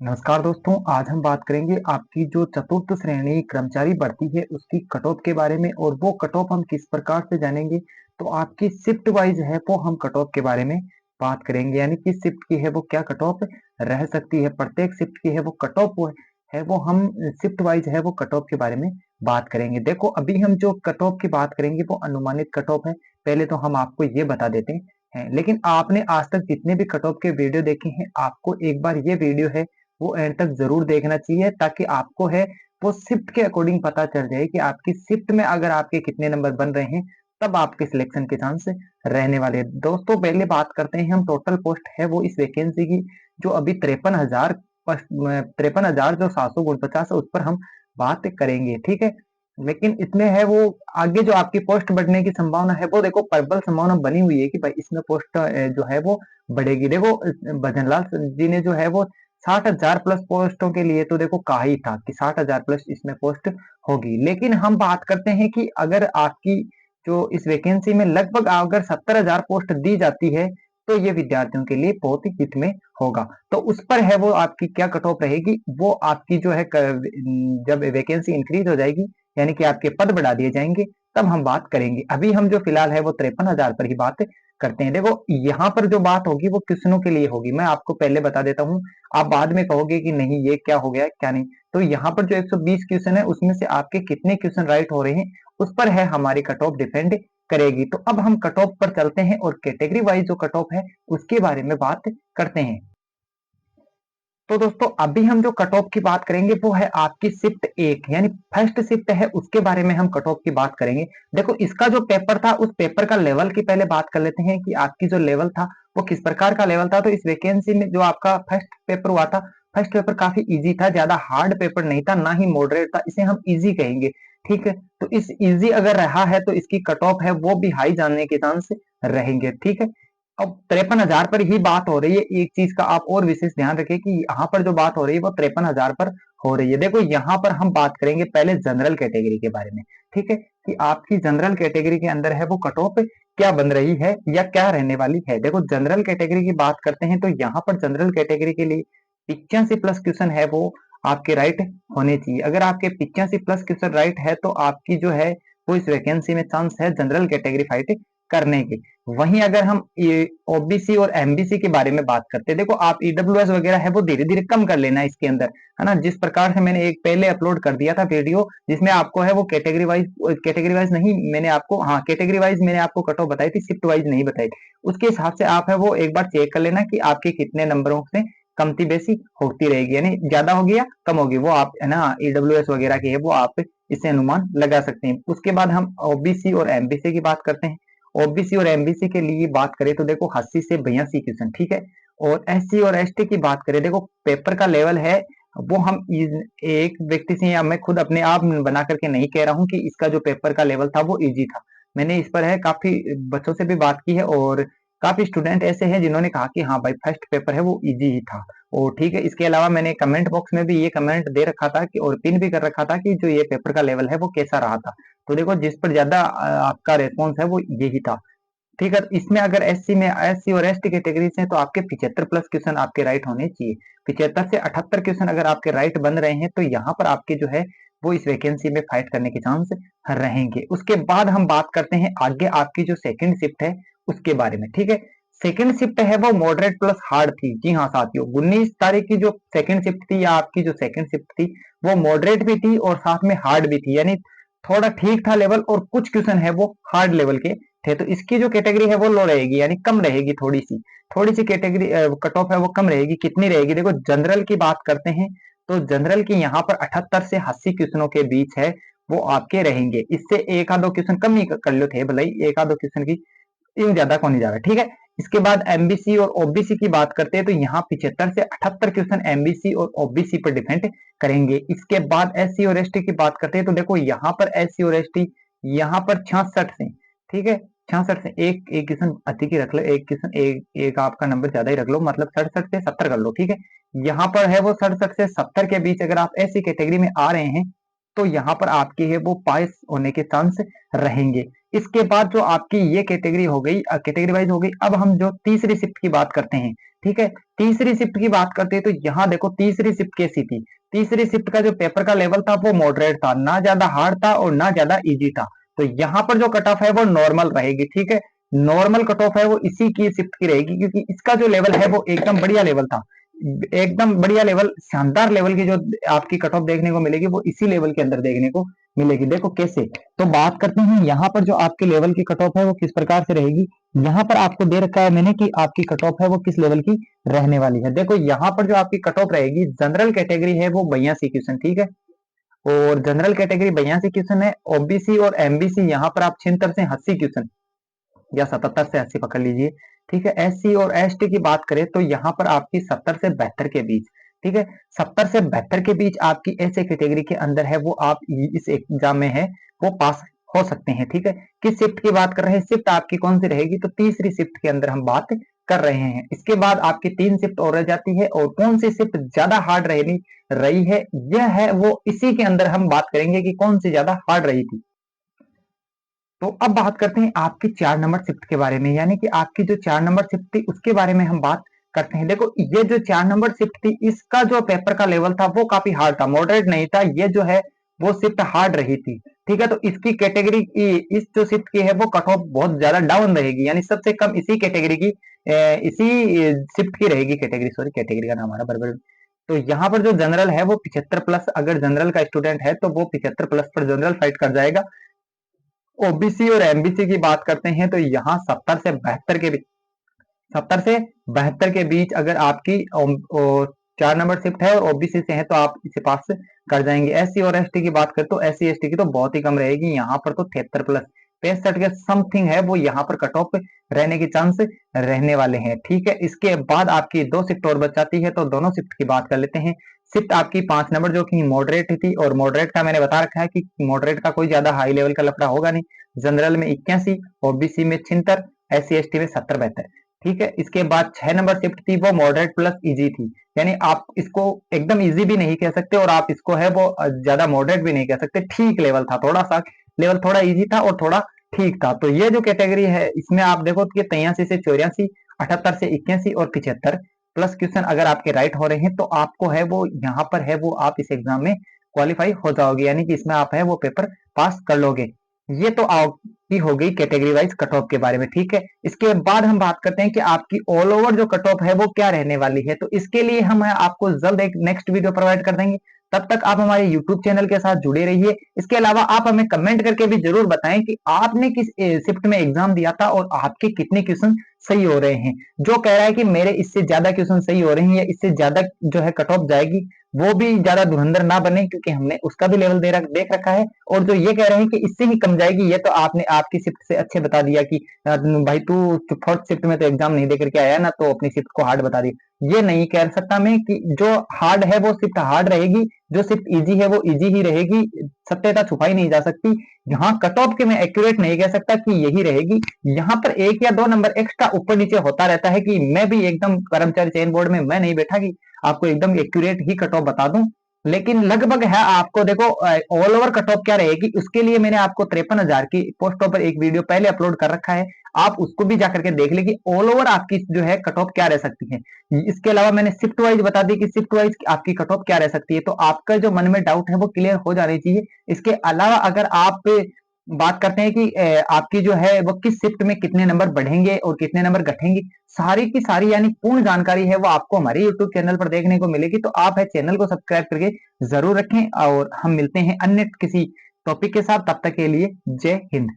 नमस्कार दोस्तों, आज हम बात करेंगे आपकी जो चतुर्थ श्रेणी कर्मचारी भर्ती है उसकी कट ऑफ के बारे में और वो कट ऑफ हम किस प्रकार से जानेंगे। तो आपकी शिफ्ट वाइज है वो हम कट ऑफ के बारे में बात करेंगे, यानी किस शिफ्ट की है वो क्या कट ऑफ रह सकती है, प्रत्येक शिफ्ट की है वो कट ऑफ है वो हम शिफ्ट वाइज है वो कट ऑफ के बारे में बात करेंगे। देखो, अभी हम जो कट ऑफ की बात करेंगे वो अनुमानित कट ऑफ है। पहले तो हम आपको ये बता देते हैं, लेकिन आपने आज तक जितने भी कट ऑफ के वीडियो देखे हैं, आपको एक बार ये वीडियो है वो एंड तक जरूर देखना चाहिए, ताकि आपको है वो शिफ्ट के अकॉर्डिंग पता चल जाए कि आपकी शिफ्ट में अगर आपके कितने नंबर बन रहे हैं, तब आपके सिलेक्शन के चांस रहने वाले हैं। दोस्तों, पहले बात करते हैं हम टोटल पोस्ट है वो इस वैकेंसी की, जो अभी 53,000 जो 749 है उस पर हम बात करेंगे, ठीक है। लेकिन इसमें है वो आगे जो आपकी पोस्ट बढ़ने की संभावना है वो देखो प्रबल संभावना बनी हुई है कि भाई इसमें पोस्ट जो है वो बढ़ेगी। देखो, भजनलाल जी ने जो है वो 60,000 प्लस पोस्टों के लिए तो देखो कहा ही था कि 60,000 प्लस इसमें पोस्ट होगी। लेकिन हम बात करते हैं कि अगर आपकी जो इस वैकेंसी में लगभग अगर 70,000 पोस्ट दी जाती है, तो ये विद्यार्थियों के लिए बहुत ही हित में होगा। तो उस पर है वो आपकी क्या कट ऑफ रहेगी, वो आपकी जो है जब वैकेंसी इंक्रीज हो जाएगी, यानी कि आपके पद बढ़ा दिए जाएंगे, तब हम बात करेंगे। अभी हम जो फिलहाल है वो 53,000 पर ही बात करते हैं। देखो, यहाँ पर जो बात होगी वो क्वेश्चनों के लिए होगी, मैं आपको पहले बता देता हूँ। आप बाद में कहोगे कि नहीं ये क्या हो गया क्या नहीं। तो यहाँ पर जो 120 क्वेश्चन है उसमें से आपके कितने क्वेश्चन राइट हो रहे हैं, उस पर है हमारी कट ऑफ डिपेंड करेगी। तो अब हम कट ऑफ पर चलते हैं और कैटेगरी वाइज जो कट ऑफ है उसके बारे में बात करते हैं। तो दोस्तों, अभी हम जो कट ऑफ की बात करेंगे वो है आपकी शिफ्ट एक, यानी फर्स्ट शिफ्ट है उसके बारे में हम कट ऑफ की बात करेंगे। देखो, इसका जो पेपर था उस पेपर का लेवल की पहले बात कर लेते हैं कि आपकी जो लेवल था वो किस प्रकार का लेवल था। तो इस वैकेंसी में जो आपका फर्स्ट पेपर हुआ था, फर्स्ट पेपर काफी इजी था, ज्यादा हार्ड पेपर नहीं था, ना ही मॉडरेट था, इसे हम इजी कहेंगे, ठीक है। तो इस इजी अगर रहा है तो इसकी कट ऑफ है वो भी हाई जाने के चांस रहेंगे, ठीक है। अब 53,000 पर ही बात हो रही है। एक चीज का आप और विशेष ध्यान रखें कि यहाँ पर जो बात हो रही है वो 53,000 पर हो रही है। देखो, यहाँ पर हम बात करेंगे पहले जनरल कैटेगरी के बारे में, ठीक है, कि आपकी जनरल कैटेगरी के अंदर है वो कट ऑफ क्या बन रही है या क्या रहने वाली है। देखो, जनरल कैटेगरी की बात करते हैं तो यहाँ पर जनरल कैटेगरी के लिए 85 प्लस क्वेश्चन है वो आपके राइट होने चाहिए। अगर आपके 85 प्लस क्वेश्चन राइट है तो आपकी जो है वो इस वैकेंसी में चांस है जनरल कैटेगरी फाइट करने के। वहीं अगर हम ओबीसी और एमबीसी के बारे में बात करते हैं, देखो आप ईडब्ल्यूएस वगैरह है वो धीरे धीरे कम कर लेना इसके अंदर, है ना। जिस प्रकार से मैंने एक पहले अपलोड कर दिया था वीडियो जिसमें आपको है वो कैटेगरी वाइज नहीं, मैंने आपको, हाँ, कैटेगरी वाइज मैंने आपको कट ऑफ बताई थी, शिफ्ट वाइज नहीं बताई। उसके हिसाब से आप है वो एक बार चेक कर लेना कि आपके कितने नंबरों से कमती बेसी होती रहेगी, यानी ज्यादा होगी या कम होगी, वो आप है ना ईडब्ल्यूएस वगैरह की है वो आप इससे अनुमान लगा सकते हैं। उसके बाद हम ओबीसी और एमबीसी की बात करते हैं। ओबीसी और एमबीसी के लिए बात करें तो देखो 80 से 82 क्वेश्चन, ठीक है। और एससी और एसटी की बात करें, देखो पेपर का लेवल है वो हम एक व्यक्ति से या मैं खुद अपने आप बना करके नहीं कह रहा हूँ कि इसका जो पेपर का लेवल था वो इजी था। मैंने इस पर है काफी बच्चों से भी बात की है और काफी स्टूडेंट ऐसे हैं जिन्होंने कहा कि हाँ भाई फर्स्ट पेपर है वो इजी ही था। और ठीक है, इसके अलावा मैंने कमेंट बॉक्स में भी ये कमेंट दे रखा था कि और पिन भी कर रखा था कि जो ये पेपर का लेवल है वो कैसा रहा था। तो देखो, जिस पर ज्यादा आपका रेस्पॉन्स है वो यही था, ठीक है। इसमें अगर एससी और एसटी कैटेगरी से हैं, तो आपके 75 प्लस क्वेश्चन आपके राइट होने चाहिए। 75 से 78 क्वेश्चन अगर आपके राइट बन रहे हैं तो यहाँ पर आपके जो है वो इस वैकेंसी में फाइट करने के चांस रहेंगे। उसके बाद हम बात करते हैं आगे आपकी जो सेकंड शिफ्ट है उसके बारे में, ठीक है। सेकंड शिफ्ट है वो मॉडरेट प्लस हार्ड थी। जी हाँ साथियों, 19 तारीख की जो सेकंड शिफ्ट थी या आपकी जो सेकंड शिफ्ट थी वो मॉडरेट भी थी और साथ में हार्ड भी थी, यानी थोड़ा ठीक था लेवल और कुछ क्वेश्चन है वो हार्ड लेवल के थे। तो इसकी जो कैटेगरी है वो लो रहेगी, यानी कम रहेगी, थोड़ी सी कैटेगरी कट ऑफ है वो कम रहेगी। कितनी रहेगी, देखो जनरल की बात करते हैं तो जनरल की यहाँ पर 78 से 80 क्वेश्चनों के बीच है वो आपके रहेंगे। इससे एक आधो क्वेश्चन कम ही कर लो थे भले ही, एक आधो क्वेश्चन की इन ज्यादा कौन नहीं जा रहा, ठीक है। इसके बाद एमबीसी और ओबीसी की बात करते हैं तो यहाँ 75 से 78 क्वेश्चन एमबीसी और ओबीसी पर डिपेंड करेंगे। इसके बाद एससी और एसटी की बात करते हैं तो देखो यहाँ पर एससी और एसटी यहाँ पर 66 से, ठीक है, 66 से एक एक क्वेश्चन अधिक ही रख लो, एक क्वेश्चन एक आपका नंबर ज्यादा ही रख लो, मतलब 67 से 70 कर लो, ठीक है। यहाँ पर है वो 67 से 70 के बीच अगर आप ऐसी कैटेगरी में आ रहे हैं तो यहाँ पर आपके है वो पास होने के चांस रहेंगे। इसके बाद जो आपकी ये कैटेगरी हो गई, कैटेगरी वाइज हो गई। अब हम जो तीसरी शिफ्ट की बात करते हैं, ठीक है, तीसरी शिफ्ट की बात करते हैं तो यहाँ देखो तीसरी शिफ्ट कैसी थी। तीसरी शिफ्ट का जो पेपर का लेवल था वो मॉडरेट था, ना ज्यादा हार्ड था और ना ज्यादा इजी था। तो यहाँ पर जो कट ऑफ है वो नॉर्मल रहेगी, ठीक है, नॉर्मल कट ऑफ है वो इसी की शिफ्ट की रहेगी, क्योंकि इसका जो लेवल है वो एकदम बढ़िया लेवल था, एकदम बढ़िया लेवल, शानदार लेवल की जो आपकी कट ऑफ देखने को मिलेगी वो इसी लेवल के अंदर देखने को मिलेगी। देखो कैसे, तो बात करते हैं यहाँ पर जो आपके लेवल की कट ऑफ है वो किस प्रकार से रहेगी। यहाँ पर आपको दे रखा है मैंने कि आपकी कट ऑफ है वो किस लेवल की रहने वाली है। देखो यहाँ पर जो आपकी कट ऑफ रहेगी, जनरल कैटेगरी है वो 82 क्वेश्चन, ठीक है, और जनरल कैटेगरी 82 क्वेश्चन है। ओबीसी और एमबीसी यहाँ पर आप 76 से 80 क्वेश्चन या 77 से 80 पकड़ लीजिए, ठीक है। एससी और एसटी की बात करें तो यहाँ पर आपकी 70 से 72 के बीच, ठीक है, 70 से 72 के बीच आपकी ऐसे कैटेगरी के अंदर है वो आप इस एग्जाम में है वो पास हो सकते हैं, ठीक है। किस शिफ्ट की बात कर रहे हैं, शिफ्ट आपकी कौन सी रहेगी, तो तीसरी शिफ्ट के अंदर हम बात कर रहे हैं। इसके बाद आपकी 3 शिफ्ट और रह जाती है, और कौन सी शिफ्ट ज्यादा हार्ड रही है, यह है वो इसी के अंदर हम बात करेंगे कि कौन सी ज्यादा हार्ड रही थी। तो अब बात करते हैं आपकी 4 नंबर शिफ्ट के बारे में, यानी कि आपकी जो 4 नंबर शिफ्ट थी उसके बारे में हम बात करते हैं। देखो ये जो 4 नंबर शिफ्ट थी इसका जो पेपर का लेवल था वो काफी हार्ड था, मॉडरेट नहीं था, ये जो है वो शिफ्ट हार्ड रही थी, ठीक है। तो इसकी कैटेगरी की, इस जो शिफ्ट की है वो कट ऑफ बहुत ज्यादा डाउन रहेगी, यानी सबसे कम इसी कैटेगरी की, इसी शिफ्ट की रहेगी, कैटेगरी, सॉरी कैटेगरी का नाम आ रहा बराबर। तो यहाँ पर जो जनरल है वो 75 प्लस, अगर जनरल का स्टूडेंट है तो वो 75 प्लस पर जनरल फाइट कर जाएगा। ओबीसी और एमबीसी की बात करते हैं तो यहाँ 70 से 72 के बीच अगर आपकी 4 नंबर शिफ्ट है और ओबीसी से है तो आप इसे पास कर जाएंगे। एससी और एसटी की बात करें तो एससी एसटी की तो बहुत ही कम रहेगी, यहाँ पर तो 73 प्लस 65 के समथिंग है वो यहाँ पर कट ऑफ रहने के चांस रहने वाले हैं, ठीक है। इसके बाद आपकी 2 शिफ्ट और बच जाती है, तो दोनों शिफ्ट की बात कर लेते हैं। शिफ्ट आपकी 5 नंबर जो कि मॉडरेट थी, और मॉडरेट का मैंने बता रखा है कि मॉडरेट का कोई ज्यादा हाई लेवल का लफड़ा होगा नहीं। जनरल में 81, ओबीसी में 76, एससी एसटी में 70-72, ठीक है। इसके बाद 6 नंबर शिफ्ट थी वो मॉडरेट प्लस इजी थी, यानी आप इसको एकदम इजी भी नहीं कह सकते और आप इसको है वो ज्यादा मॉडरेट भी नहीं कह सकते, ठीक लेवल था, थोड़ा सा लेवल थोड़ा इजी था और थोड़ा ठीक था। तो ये जो कैटेगरी है इसमें आप देखो कि 83 से 84, 78 से 81 और 75 प्लस क्वेश्चन अगर आपके राइट हो रहे हैं तो आपको है वो यहाँ पर है वो आप इस एग्जाम में क्वालिफाई हो जाओगे, यानी कि इसमें आप है वो पेपर पास कर लोगे। ये तो आपकी हो गई कैटेगरी वाइज कट ऑफ के बारे में, ठीक है। इसके बाद हम बात करते हैं कि आपकी ऑल ओवर जो कट ऑफ है वो क्या रहने वाली है, तो इसके लिए हम आपको जल्द एक नेक्स्ट वीडियो प्रोवाइड कर देंगे। तब तक आप हमारे यूट्यूब चैनल के साथ जुड़े रहिए। इसके अलावा आप हमें कमेंट करके भी जरूर बताएं कि आपने किस शिफ्ट में एग्जाम दिया था और आपके कितने क्वेश्चन सही हो रहे हैं। जो कह रहा है कि मेरे इससे ज्यादा क्वेश्चन सही हो रहे हैं या इससे ज्यादा जो है कट ऑफ जाएगी, वो भी ज्यादा धुरंधर ना बने, क्योंकि हमने उसका भी लेवल देख रखा है। और जो ये कह रहे हैं कि इससे ही कम जाएगी, ये तो आपने आपकी शिफ्ट से अच्छे बता दिया कि भाई तू फोर्थ शिफ्ट में तो एग्जाम नहीं दे करके आया ना, तो अपनी शिफ्ट को हार्ड बता दी। ये नहीं कह सकता मैं कि जो हार्ड है वो शिफ्ट हार्ड रहेगी, जो शिफ्ट इजी है वो इजी ही रहेगी, सत्यता छुपाई नहीं जा सकती। यहाँ कट ऑफ के मैं एक्यूरेट नहीं कह सकता कि यही रहेगी, यहाँ पर 1 या 2 नंबर एक्स्ट्रा ऊपर नीचे होता रहता है, कि मैं भी एकदम कर्मचारी चयन बोर्ड में मैं नहीं बैठा कि आपको एकदम एक्यूरेट ही कट ऑफ बता दूं, लेकिन लगभग है। आपको देखो ऑल ओवर कट ऑफ क्या रहेगी, उसके लिए मैंने आपको 53,000 की पोस्टों पर एक वीडियो पहले अपलोड कर रखा है, आप उसको भी जाकर के देख ले कि ऑल ओवर आपकी जो है कट ऑफ क्या रह सकती है। इसके अलावा मैंने शिफ्ट वाइज बता दी कि शिफ्ट वाइज आपकी कट ऑफ क्या रह सकती है, तो आपका जो मन में डाउट है वो क्लियर हो जानी चाहिए। इसके अलावा अगर आप बात करते हैं कि आपकी जो है वो किस शिफ्ट में कितने नंबर बढ़ेंगे और कितने नंबर घटेंगे, सारी की सारी यानी पूर्ण जानकारी है वो आपको हमारे YouTube चैनल पर देखने को मिलेगी। तो आप है चैनल को सब्सक्राइब करके जरूर रखें, और हम मिलते हैं अन्य किसी टॉपिक के साथ, तब तक के लिए जय हिंद।